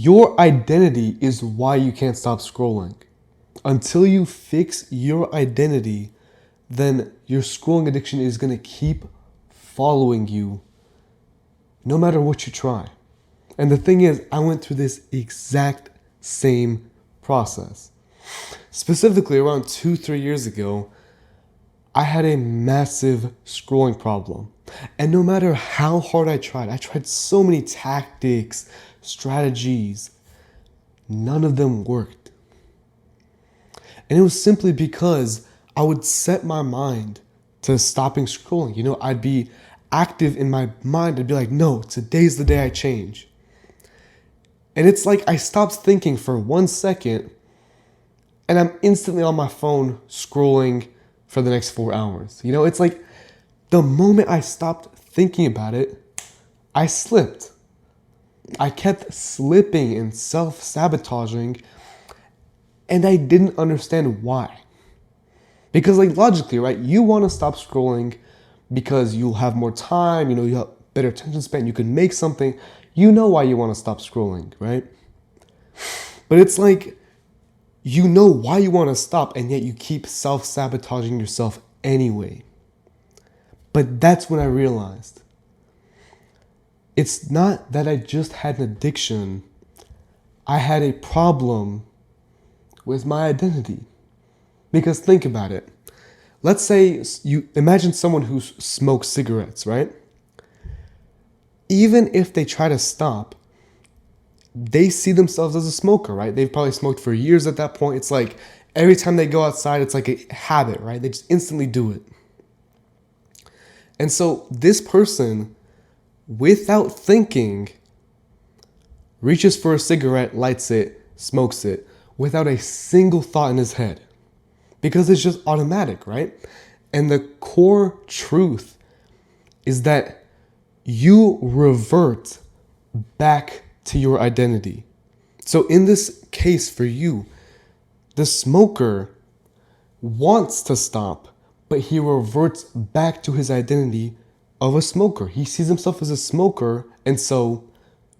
Your identity is why you can't stop scrolling. Until you fix your identity, then your scrolling addiction is going to keep following you no matter what you try. And the thing is, I went through this exact same process. Specifically, around 2-3 years ago, I had a massive scrolling problem. And no matter how hard I tried so many tactics, strategies, none of them worked. And it was simply because I would set my mind to stopping scrolling. I'd be active in my mind. I'd be like, no, today's the day I change. And it's like I stopped thinking for 1 second and I'm instantly on my phone scrolling for the next 4 hours. It's like the moment I stopped thinking about it, I slipped. I kept slipping and self-sabotaging, and I didn't understand why. Because logically, right, you want to stop scrolling because you'll have more time, you have better attention span, you can make something. You know why you want to stop scrolling, right? But it's like, you know why you want to stop, and yet you keep self-sabotaging yourself anyway. But that's when I realized it's not that I just had an addiction. I had a problem with my identity. Because think about it. Let's say you imagine someone who smokes cigarettes, right? Even if they try to stop, they see themselves as a smoker, right? They've probably smoked for years at that point. It's like every time they go outside, it's like a habit, right? They just instantly do it. And so this person, without thinking, reaches for a cigarette, lights it, smokes it, without a single thought in his head. Because it's just automatic, right? And the core truth is that you revert back to your identity. So in this case for you, the smoker wants to stop, but he reverts back to his identity of a smoker. He sees himself as a smoker, and so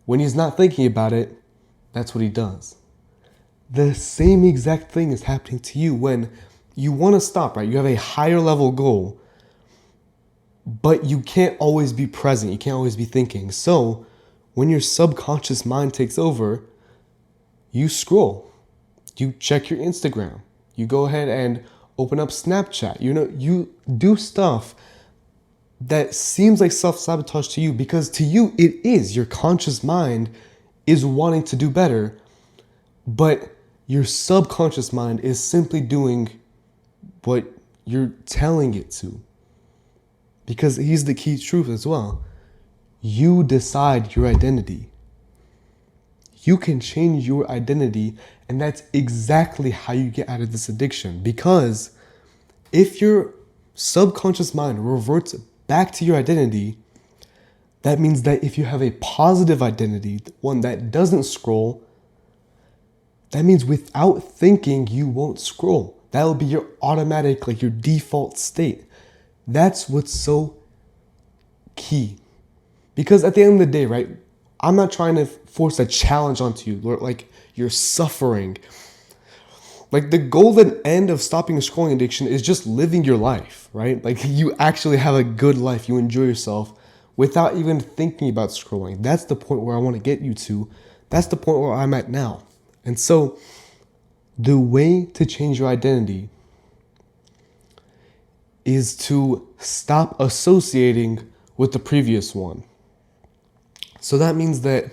when he's not thinking about it, that's what he does. The same exact thing is happening to you when you want to stop, right? You have a higher level goal, but you can't always be present. You can't always be thinking. So when your subconscious mind takes over, you scroll. You check your Instagram. You go ahead and open up Snapchat. You do stuff that seems like self-sabotage to you, because to you it is. Your conscious mind is wanting to do better, but your subconscious mind is simply doing what you're telling it to. Because here's the key truth as well. You decide your identity. You can change your identity, and that's exactly how you get out of this addiction. Because if your subconscious mind reverts back to your identity, that means that if you have a positive identity, one that doesn't scroll, that means without thinking, you won't scroll. That will be your automatic, your default state. That's what's so key. Because at the end of the day, right, I'm not trying to force a challenge onto you, you're suffering. The golden end of stopping a scrolling addiction is just living your life, right? You actually have a good life. You enjoy yourself without even thinking about scrolling. That's the point where I want to get you to. That's the point where I'm at now. And so the way to change your identity is to stop associating with the previous one. So that means that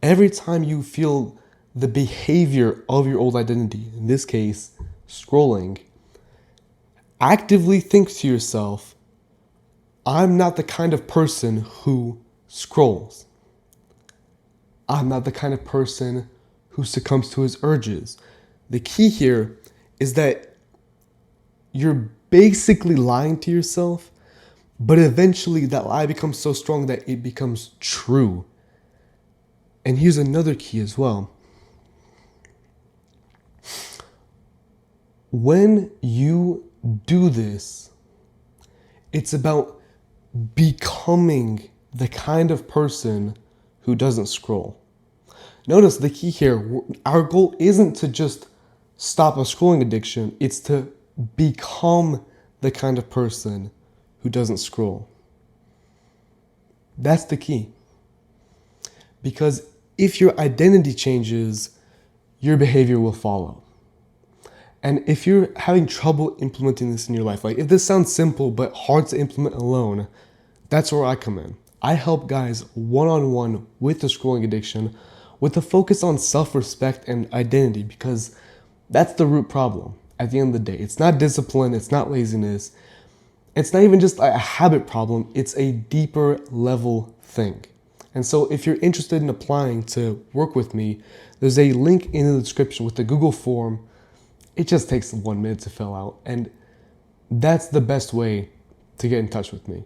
every time you feel the behavior of your old identity, in this case, scrolling, actively think to yourself, I'm not the kind of person who scrolls. I'm not the kind of person who succumbs to his urges. The key here is that you're basically lying to yourself, but eventually that lie becomes so strong that it becomes true. And here's another key as well. When you do this, it's about becoming the kind of person who doesn't scroll. Notice the key here, our goal isn't to just stop a scrolling addiction, it's to become the kind of person who doesn't scroll. That's the key. Because if your identity changes, your behavior will follow. And if you're having trouble implementing this in your life, like if this sounds simple but hard to implement alone, that's where I come in. I help guys one-on-one with the scrolling addiction with a focus on self-respect and identity, because that's the root problem at the end of the day. It's not discipline, it's not laziness, it's not even just a habit problem, it's a deeper level thing. And so if you're interested in applying to work with me, there's a link in the description with the Google form. It just takes 1 minute to fill out, and that's the best way to get in touch with me.